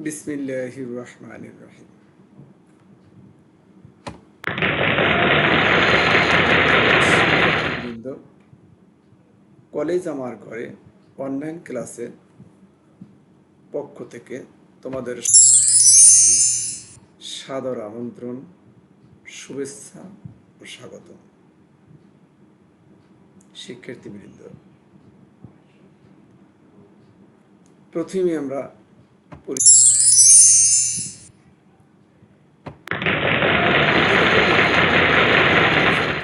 বিসমিল্লাহির রহমানির রহিম। শিক্ষার্থীবৃন্দ, কলেজ আমার ঘরে অনলাইন ক্লাসের পক্ষ থেকে তোমাদের সাদর আমন্ত্রণ, শুভেচ্ছা ও স্বাগত। শিক্ষার্থীবৃন্দ, প্রথমে আমরা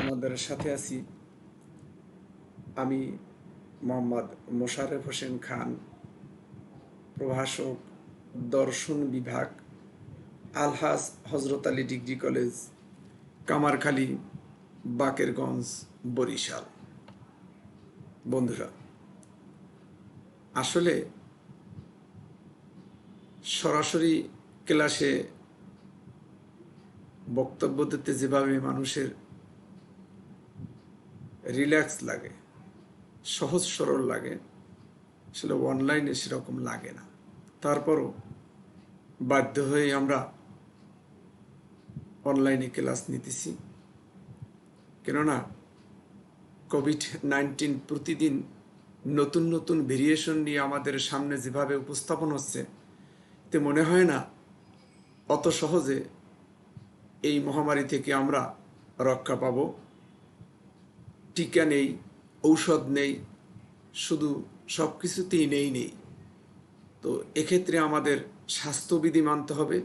তোমাদের সাথে আছি আমি মোহাম্মদ মোশাররফ হোসেন খান, প্রভাষক, দর্শন বিভাগ, আলহাজ হজরত আলী ডিগ্রি কলেজ, কামারখালী, বাকেরগঞ্জ, বরিশাল। বন্ধুরা, আসলে সরাসরি ক্লাসে বক্তব্য দিতে যেভাবে মানুষের রিল্যাক্স লাগে, সহজ সরল লাগে, আসলে অনলাইনে সেরকম লাগে না। তারপরও বাধ্য হয়ে আমরা অনলাইনে ক্লাস নিতেছি, কেননা কোভিড-19 প্রতিদিন নতুন নতুন ভেরিয়েশন নিয়ে আমাদের সামনে যেভাবে উপস্থাপন হচ্ছে, তে মনে হয় না অত সহজে এই মহামারী থেকে আমরা রক্ষা পাব। টিকা নেই, ঔষধ নেই, শুধু সব কিছুতেই নেই। তো এক্ষেত্রে আমাদের স্বাস্থ্যবিধি মানতে হবে।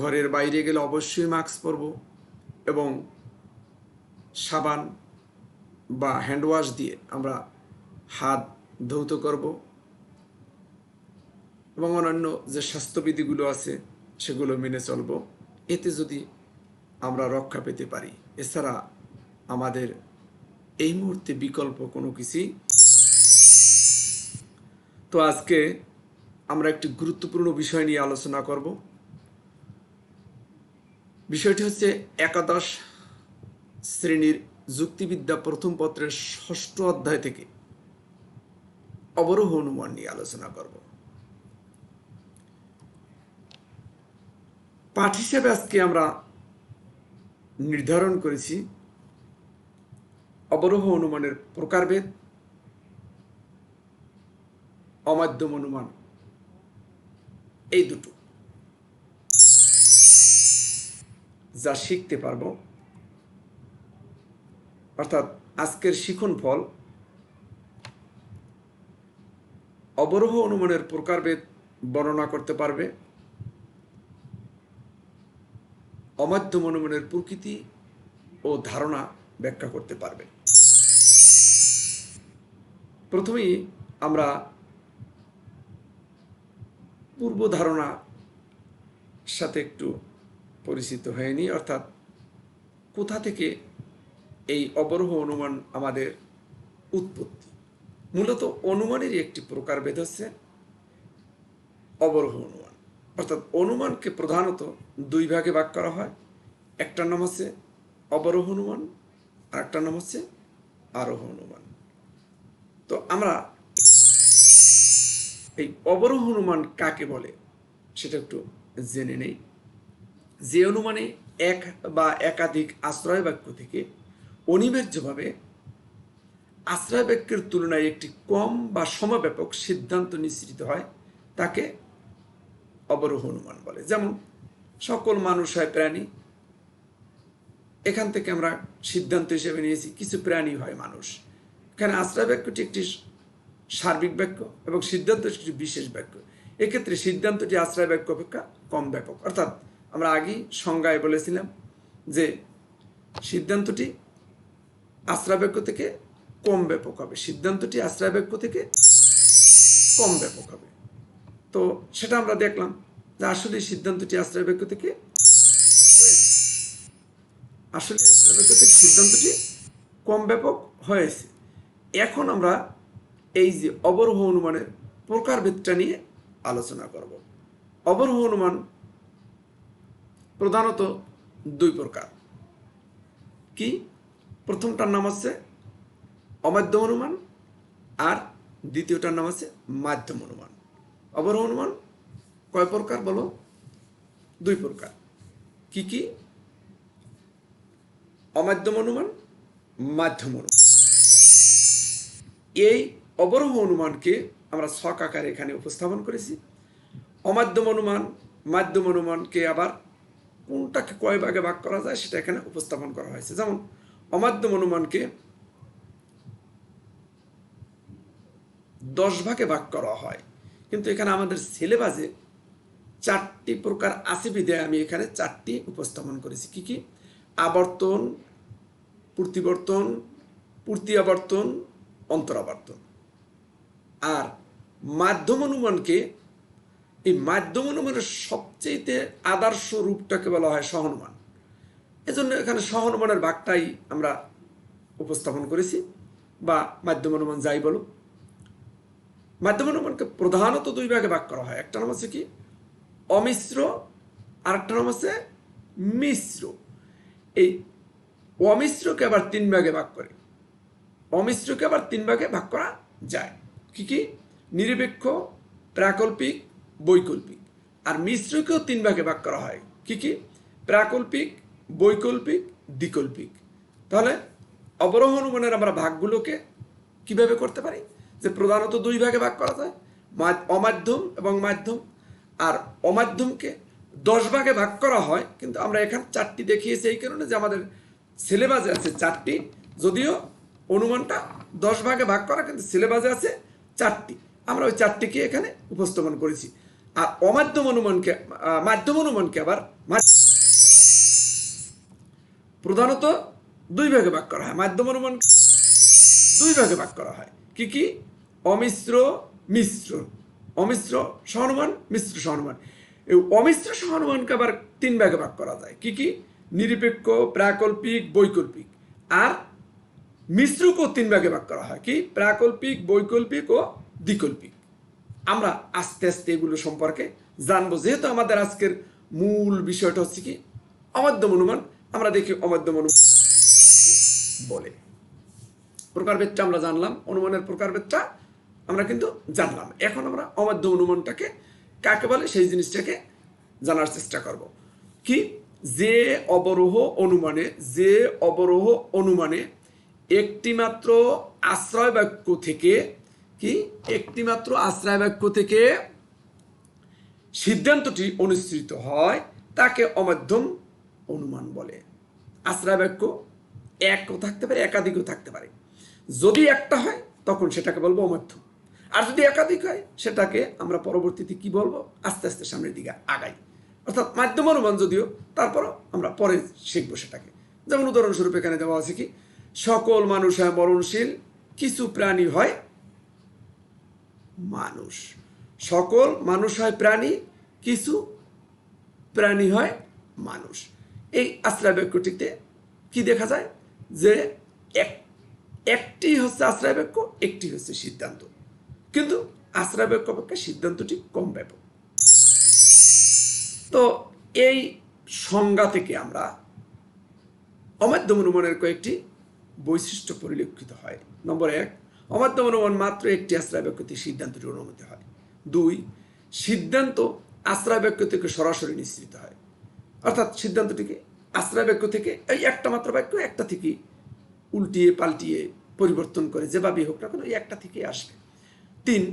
ঘরের বাইরে গেলে অবশ্যই মাস্ক পরব এবং সাবান বা হ্যান্ডওয়াশ দিয়ে আমরা হাত ধৌত করব এবং অন্যান্য যে স্বাস্থ্যবিধিগুলো আছে সেগুলো মেনে চলব। এতে যদি আমরা রক্ষা পেতে পারি, এছাড়া আমাদের এই মুহূর্তে বিকল্প কোনো কিছুই। তো আজকে আমরা একটি গুরুত্বপূর্ণ বিষয় নিয়ে আলোচনা করব। বিষয়টি হচ্ছে একাদশ শ্রেণীর যুক্তিবিদ্যা প্রথম পত্রের ৬ষ্ঠ অধ্যায় থেকে অবরোহ অনুমান নিয়ে আলোচনা করব। পাঠ হিসেবে আজকে আমরা নির্ধারণ করেছি অবরোহ অনুমানের প্রকারভেদ, অমাধ্যম অনুমান, এই দুটো যা শিখতে পারব। অর্থাৎ আজকের শিখন ফল অবরোহ অনুমানের প্রকারভেদ বর্ণনা করতে পারবে, অমাধ্যম অনুমানের প্রকৃতি ও ধারণা ব্যাখ্যা করতে পারবে। প্রথমেই আমরা পূর্ব ধারণার সাথে একটু পরিচিত হয়ে নিই। অর্থাৎ কোথা থেকে এই অবরোহ অনুমান আমাদের উৎপত্তি। মূলত অনুমানেরই একটি প্রকারভেদ হচ্ছে অবরোহ অনুমান। অর্থাৎ অনুমানকে প্রধানত দুই ভাগে ভাগ করা হয়। একটার নাম হচ্ছে অবরোহ অনুমান, আর একটার নাম হচ্ছে আরোহ অনুমান। তো আমরা এই অবরোহ অনুমান কাকে বলে সেটা একটু জেনে নেই। যে অনুমানে এক বা একাধিক আশ্রয় বাক্য থেকে অনিবার্যভাবে আশ্রয় বাক্যের তুলনায় একটি কম বা সমব্যাপক সিদ্ধান্ত নিশ্চিত হয়, তাকে অবরোহ অনুমান বলে। যেমন সকল মানুষ হয় প্রাণী, এখান থেকে আমরা সিদ্ধান্ত হিসেবে নিয়েছি কিছু প্রাণী হয় মানুষ। এখানে আশ্রয় বাক্যটি একটি সার্বিক বাক্য এবং সিদ্ধান্ত একটি বিশেষ বাক্য। এক্ষেত্রে সিদ্ধান্তটি আশ্রয় বাক্য অপেক্ষা কম ব্যাপক। অর্থাৎ আমরা আগেই সংজ্ঞায় বলেছিলাম যে সিদ্ধান্তটি আশ্রয় বাক্য থেকে কম ব্যাপক হবে, সিদ্ধান্তটি আশ্রয় বাক্য থেকে কম ব্যাপক হবে। তো সেটা আমরা দেখলাম যে আসলে সিদ্ধান্তটি আশ্রয় বাক্য থেকে সিদ্ধান্তটি কম ব্যাপক হয়েছে। এখন আমরা এই যে অবরোহ অনুমানের প্রকারভেদটা নিয়ে আলোচনা করব। অবরোহ অনুমান প্রধানত দুই প্রকার। কি? প্রথমটার নাম হচ্ছে অমাধ্যম অনুমান, আর দ্বিতীয়টার নাম হচ্ছে মাধ্যম অনুমান। অবরোহ অনুমান কয় প্রকার বলো? 2 প্রকার। কি কি? অমাধ্যম অনুমান, মাধ্যম অনুমান। এই অবরোহ অনুমানকে আমরা ছক আকারে এখানে উপস্থাপন করেছি। অমাধ্যম অনুমান, মাধ্যম অনুমানকে আবার কোনটাকে কয় ভাগে ভাগ করা যায় সেটা এখানে উপস্থাপন করা হয়েছে। যেমন অমাধ্যম অনুমানকে 10 ভাগে ভাগ করা হয়, কিন্তু এখানে আমাদের সিলেবাসে 4টি প্রকার আছে বিধায় আমি এখানে 4টি উপস্থাপন করেছি। কি কি? আবর্তন, প্রতিবর্তন, পূর্তি আবর্তন, অন্তরাবর্তন। আর মাধ্যম অনুমানকে, এই মাধ্যম অনুমানের সবচেয়ে আদর্শ রূপটাকে বলা হয় সহানুমান। এজন্য এখানে সহানুমানের ভাগটাই আমরা উপস্থাপন করেছি, বা মাধ্যম অনুমান যাই বলো। মাধ্যম অনুমানকে প্রধানত 2 ভাগে ভাগ করা হয়। একটা নাম হচ্ছে কি? অমিশ্র, আর একটা নাম হচ্ছে মিশ্র। এই অমিশ্রকে আবার 3 ভাগে ভাগ করে। অমিশ্রকে আবার 3 ভাগে ভাগ করা যায়। কি কি? নিরপেক্ষ, প্রাকল্পিক, বৈকল্পিক। আর মিশ্রকেও 3 ভাগে ভাগ করা হয়। কি কি? প্রাকল্পিক, বৈকল্পিক, দ্বিকল্পিক। তাহলে অবরোহ অনুমানের আমরা ভাগগুলোকে কিভাবে করতে পারি? যে প্রধানত 2 ভাগে ভাগ করা যায়, অমাধ্যম এবং মাধ্যম। আর অমাধ্যমকে 10 ভাগে ভাগ করা হয়, কিন্তু আমরা এখানে 4টি দেখিয়েছি এই কারণে যে আমাদের সিলেবাসে আছে 4টি, যদিও অনুমানটা 10 ভাগে ভাগ করা, কিন্তু সিলেবাসে আছে 4টি। আমরা ওই 4টিকে এখানে উপস্থাপন করেছি। আর অমাধ্যম অনুমানকে, মাধ্যম অনুমানকে আবার প্রধানত 2 ভাগে ভাগ করা হয়। মাধ্যম অনুমান 2 ভাগে ভাগ করা হয়। কি কি? অমিশ্র, মিশ্র। অমিশ্র সহানুমান, মিশ্র সহানুমান। এই অমিশ্র সহানুমানকে আবার 3 ভাগে ভাগ করা যায়। কি কি? নিরপেক্ষ, প্রাকল্পিক, বৈকল্পিক। আর মিশ্রকেও 3 ভাগে ভাগ করা হয়। কি? প্রাকল্পিক, বৈকল্পিক ও দ্বিকল্পিক। আমরা আস্তে আস্তে এগুলো সম্পর্কে জানবো, যেহেতু আমাদের আজকের মূল বিষয়টা হচ্ছে কি? অমাধ্যম অনুমান। আমরা দেখি অমাধ্যম অনুমান বলে। প্রকারভেদটা আমরা জানলাম, অনুমানের প্রকারভেদটা আমরা কিন্তু জানলাম। এখন আমরা অমাধ্যম অনুমানটাকে কাকে বলে সেই জিনিসটাকে জানার চেষ্টা করব। কি? যে অবরোহ অনুমানে একটি মাত্র আশ্রয় বাক্য থেকে, কি? একটি মাত্র আশ্রয় বাক্য থেকে সিদ্ধান্তটি অনুসৃত হয় তাকে অমাধ্যম অনুমান বলে। আশ্রয় বাক্য একও থাকতে পারে, একাধিকও থাকতে পারে। যদি একটা হয় তখন সেটাকে বলবো অমাধ্যম, আর যদি একাধিক হয় সেটাকে আমরা পরবর্তীতে কি বলবো? আস্তে আস্তে সামনের দিকে আগাই। অর্থাৎ মাধ্যম অনুমান যদিও, তারপরও আমরা পরে শিখবো সেটাকে। যেমন উদাহরণস্বরূপ এখানে দেওয়া আছে কি? সকল মানুষ হয় মরণশীল, কিছু প্রাণী হয় মানুষ। সকল মানুষ হয় প্রাণী, কিছু প্রাণী হয় মানুষ। এই আশ্রয় বাক্যটিতে কি দেখা যায়? যে একটি হচ্ছে আশ্রয় বাক্য, একটি হচ্ছে সিদ্ধান্ত, কিন্তু আশ্রয় বাক্য অপেক্ষা সিদ্ধান্তটি কম ব্যাপক। তো এই সংজ্ঞা থেকে আমরা অমাধ্যম অনুমানের কয়েকটি বৈশিষ্ট্য পরিলক্ষিত হয়। নম্বর 1, অমাধ্যম অনুমান মাত্র একটি আশ্রয় বাক্য থেকে সিদ্ধান্তটির অনুমতি হয়। 2, সিদ্ধান্ত আশ্রয় বাক্য থেকে সরাসরি নিশ্চিত হয়। অর্থাৎ সিদ্ধান্তটিকে আশ্রয় বাক্য থেকে, এই একটা মাত্র বাক্য একটা থেকে উল্টিয়ে পাল্টিয়ে পরিবর্তন করে যেভাবে হোক না কেন এই একটা থেকে আসবে। 3,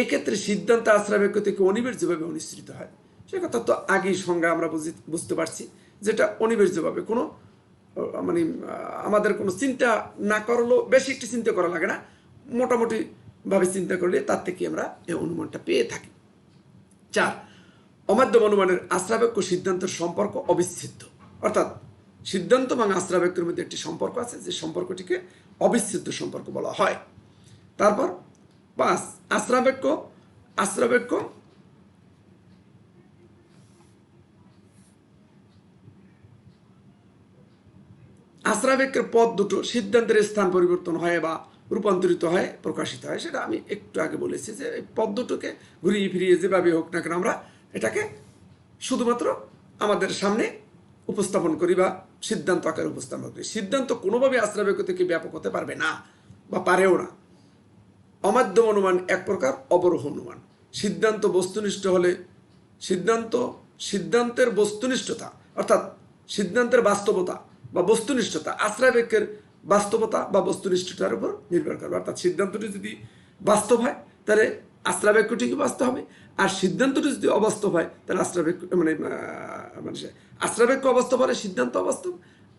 এক্ষেত্রে সিদ্ধান্ত আশ্রয় বাক্য থেকে অনিবার্যভাবে অনুসৃত হয়। সে কথা তো আগেই সংজ্ঞা আমরা বুঝতে পারছি, যেটা অনিবার্যভাবে কোনো মানে আমাদের কোনো চিন্তা না করলেও বেশি একটু চিন্তা করা লাগে না, মোটামুটি ভাবে চিন্তা করলে তার থেকে আমরা এই অনুমানটা পেয়ে থাকি। 4, অমাধ্যম অনুমানের আশ্রয় বাক্য সিদ্ধান্তের সম্পর্ক অবিচ্ছেদ্য। অর্থাৎ সিদ্ধান্ত এবং আশ্রয় বাক্যের মধ্যে একটি সম্পর্ক আছে, যে সম্পর্কটিকে অবিচ্ছেদ্য সম্পর্ক বলা হয়। তারপর 5, আশ্রয় বাক্য আশ্রয় বাক্যের পদ দুটো সিদ্ধান্তের স্থান পরিবর্তন হয় বা রূপান্তরিত হয়, প্রকাশিত হয়। সেটা আমি একটু আগে বলেছি যে এই পদ দুটোকে ঘুরিয়ে ফিরিয়ে যেভাবে হোক না কেন আমরা এটাকে শুধুমাত্র আমাদের সামনে উপস্থাপন করি বা সিদ্ধান্ত আকারে উপস্থাপন করি। সিদ্ধান্ত কোনোভাবে আশ্রয় বাক্য থেকে ব্যাপক হতে পারবে না বা পারেও না। অমাধ্যম অনুমান এক প্রকার অবরোহ অনুমান। সিদ্ধান্ত বস্তুনিষ্ঠ হলে সিদ্ধান্ত, সিদ্ধান্তের বস্তুনিষ্ঠতা অর্থাৎ সিদ্ধান্তের বাস্তবতা বা বস্তুনিষ্ঠতা আশ্রয় বাক্যের বাস্তবতা বা বস্তুনিষ্ঠতার উপর নির্ভর করবে। অর্থাৎ সিদ্ধান্তটি যদি বাস্তব হয় তাহলে আশ্রয় বাক্যটিকে বাস্তব হবে, আর সিদ্ধান্তটি যদি অবাস্তব হয় তাহলে আশ্রয় বাক্য মানে আশ্রয় বাক্য অবাস্তব হলে সিদ্ধান্ত অবাস্তব,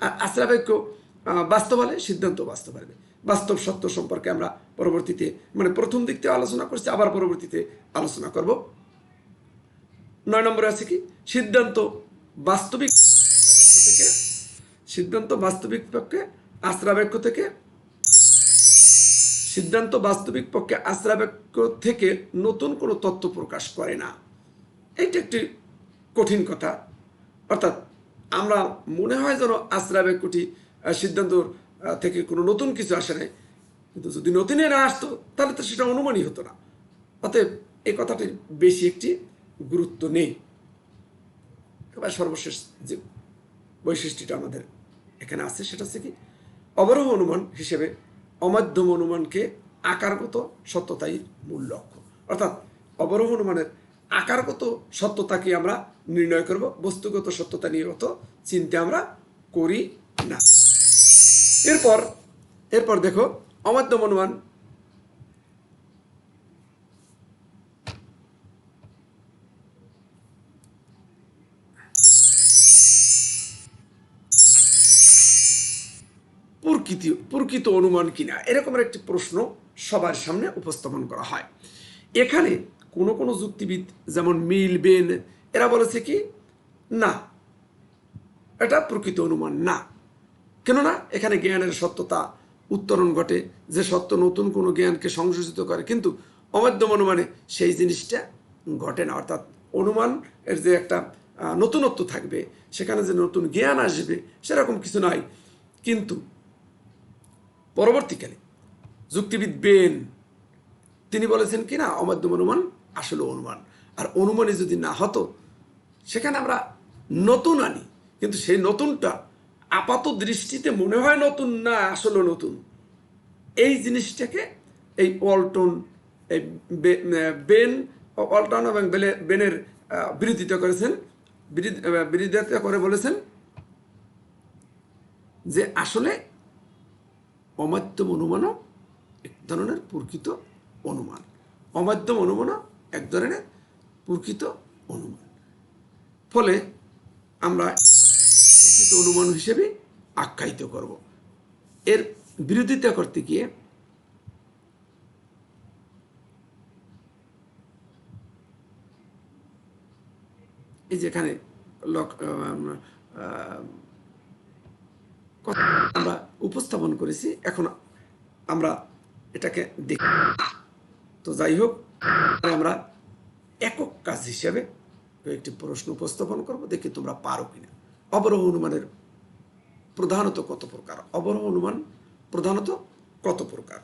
আর আশ্রয় বাক্য বাস্তব হলে সিদ্ধান্ত বাস্তব হবে। বাস্তব সত্য সম্পর্কে আমরা পরবর্তীতে মানে প্রথম দিক থেকে আলোচনা করছি, আবার পরবর্তীতে আলোচনা করব। 9 নম্বরে আছে কি সিদ্ধান্ত বাস্তবিক থেকে, সিদ্ধান্ত বাস্তবিক পক্ষে আশ্রয় বাক্য থেকে, সিদ্ধান্ত বাস্তবিক পক্ষে আশ্রয় বাক্য থেকে নতুন কোনো তথ্য প্রকাশ করে না। এইটা একটি কঠিন কথা। অর্থাৎ আমরা মনে হয় যেন আশ্রয় বাক্যটি সিদ্ধান্ত থেকে কোনো নতুন কিছু আসে নাই, কিন্তু যদি নতুনে না আসতো তাহলে তো সেটা অনুমানই হতো না। অতএব এই কথাটির বেশি একটি গুরুত্ব নেই। এবার সর্বশেষ যে বৈশিষ্ট্যটা আমাদের এখানে আছে সেটা হচ্ছে কি অবরোহ অনুমান হিসেবে অমাধ্যম অনুমানকে আকারগত সত্যতাই মূল লক্ষ্য। অর্থাৎ অবরোহ অনুমানের আকারগত সত্যতাকে আমরা নির্ণয় করব, বস্তুগত সত্যতা নিয়ে অত চিন্তা আমরা করি না। এরপর দেখো অমাধ্যম অনুমান প্রকৃত অনুমান কিনা এরকমের একটি প্রশ্ন সবার সামনে উপস্থাপন করা হয়। এখানে কোনো কোনো যুক্তিবিদ যেমন মিল বেন এরা বলেছে কি না, এটা প্রকৃত অনুমান না। কেননা এখানে জ্ঞানের সত্যতা উত্তরণ ঘটে, যে সত্য নতুন কোনো জ্ঞানকে সংযোজিত করে, কিন্তু অমাধ্যম অনুমানে সেই জিনিসটা ঘটে না। অর্থাৎ অনুমান এর যে একটা নতুনত্ব থাকবে, সেখানে যে নতুন জ্ঞান আসবে সেরকম কিছু নাই। কিন্তু পরবর্তীকালে যুক্তিবিদ বেন তিনি বলেছেন কি না অমাধ্যম অনুমান আসলে অনুমান, আর অনুমানে যদি না হতো সেখানে আমরা নতুন আনি, কিন্তু সেই নতুনটা আপাত দৃষ্টিতে মনে হয় নতুন না, আসলে নতুন। এই জিনিসটাকে এই ওয়ালটন এই বেন ওয়ালটন এবং বেনের বিরোধিতা করেছেন, বিরোধিতা করে বলেছেন যে আসলে অমাধ্যম অনুমানও এক ধরনের প্রকৃত অনুমান, অমাধ্যম অনুমানও এক ধরনের প্রকৃত অনুমান। ফলে আমরা প্রকৃত অনুমান হিসেবে আখ্যায়িত করব। এর বিরোধিতা করতে গিয়ে এই যেখানে আমরা উপস্থাপন করেছি, এখন আমরা এটাকে দেখি। তো যাই হোক, আমরা একক কাজ হিসেবে একটি প্রশ্ন উপস্থাপন করব, দেখি তোমরা পারো কিনা। অবরোহ অনুমানের প্রধানত কত প্রকার? অবরোহ অনুমান প্রধানত কত প্রকার?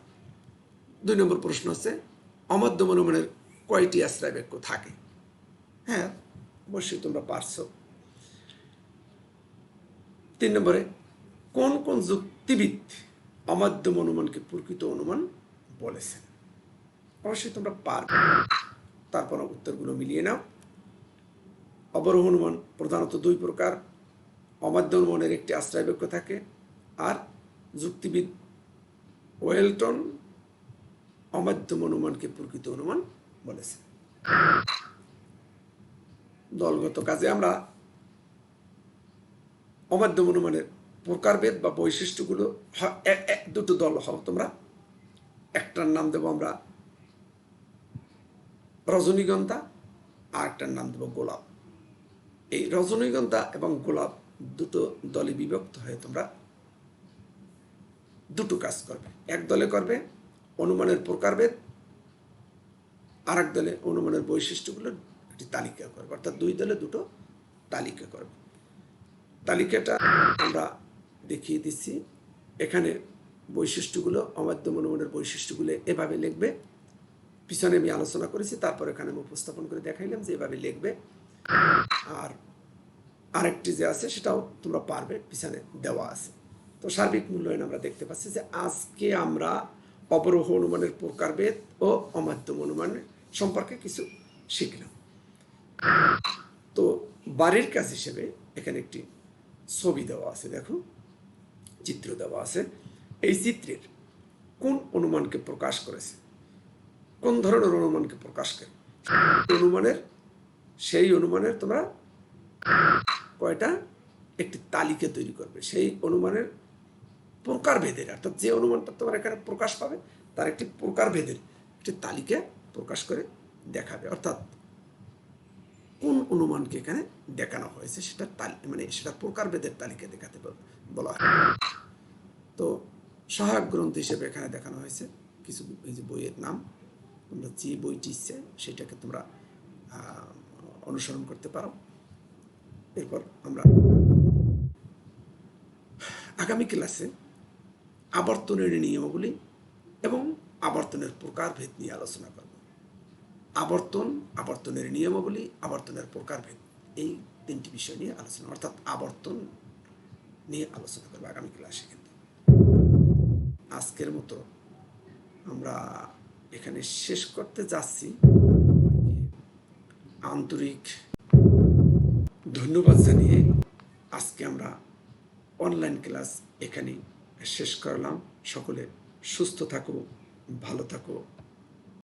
2 নম্বর প্রশ্ন হচ্ছে অমাধ্যম অনুমানের কয়টি আশ্রয় বাক্য থাকে? হ্যাঁ, অবশ্যই তোমরা পারছো। 3 নম্বরে কোন কোন যুক্তিবিদ অমাধ্যম অনুমানকে প্রকৃত অনুমান বলেছেন? অবশ্যই তোমরা পারবে। তারপর উত্তরগুলো মিলিয়ে নাও। অবরোহ অনুমান প্রধানত 2 প্রকার, অমাধ্যম অনুমানের একটি আশ্রয় বাক্য থাকে, আর যুক্তিবিদ ওয়েলটন অমাধ্যম অনুমানকে প্রকৃত অনুমান বলেছেন। দলগত কাজে আমরা অমাধ্যম অনুমানের প্রকারভেদ বা বৈশিষ্ট্যগুলো দুটো দল হও তোমরা। একটার নাম দেব আমরা রজনীগন্ধা, আর একটার নাম দেব গোলাপ। এই রজনীগন্ধা এবং গোলাপ দুটো দলে বিভক্ত হয়ে তোমরা দুটো কাজ করবে। এক দলে করবে অনুমানের প্রকারভেদ, আর এক দলে অনুমানের বৈশিষ্ট্যগুলোর একটি তালিকা করবে। অর্থাৎ 2 দলে দুটো তালিকা করবে। তালিকাটা আমরা দেখিয়ে দিচ্ছি। এখানে বৈশিষ্ট্যগুলো, অমাধ্যম অনুমানের বৈশিষ্ট্যগুলো এভাবে লিখবে। পিছনে আমি আলোচনা করেছি, তারপর এখানে আমি উপস্থাপন করে দেখাইলাম যে এভাবে লিখবে। আর আরেকটি যে আছে সেটাও তোমরা পারবে, পিছনে দেওয়া আছে। তো সার্বিক মূল্যায়ন আমরা দেখতে পাচ্ছি যে আজকে আমরা অবরোহ অনুমানের প্রকারভেদ ও অমাধ্যম অনুমান সম্পর্কে কিছু শিখলাম। তো বাড়ির কাজ হিসেবে এখানে একটি ছবি দেওয়া আছে, দেখো চিত্র দেওয়া আছে। এই চিত্রের কোন অনুমানকে প্রকাশ করেছে, কোন ধরনের অনুমানকে প্রকাশ করে সেই অনুমানের তোমরা কয়টা একটি তালিকা তৈরি করবে। সেই অনুমানের প্রকারভেদের, অর্থাৎ যে অনুমানটা তোমার এখানে প্রকাশ পাবে তার একটি প্রকারভেদের একটি তালিকা প্রকাশ করে দেখাবে। অর্থাৎ কোন অনুমানকে এখানে দেখানো হয়েছে সেটা মানে সেটা প্রকারভেদের তালিকা দেখাতে বলা হয়। তো সহায়ক গ্রন্থ হিসেবে এখানে দেখানো হয়েছে কিছু এই যে বইয়ের নাম, তোমরা যে বইটি ইচ্ছে সেটাকে তোমরা অনুসরণ করতে পারো। এরপর আমরা আগামী ক্লাসে আবর্তনের নিয়মাবলী এবং আবর্তনের প্রকারভেদ নিয়ে আলোচনা করব। আবর্তনের নিয়মাবলী, আবর্তনের প্রকারভেদ, এই তিনটি বিষয় নিয়ে আলোচনা, অর্থাৎ আবর্তন নিয়ে আলোচনা করবো আগামী ক্লাসে। কিন্তু আজকের মতো আমরা এখানে শেষ করতে যাচ্ছি। আন্তরিক ধন্যবাদ জানিয়ে আজকে আমরা অনলাইন ক্লাস এখানেই শেষ করলাম। সকলে সুস্থ থাকো, ভালো থাকো।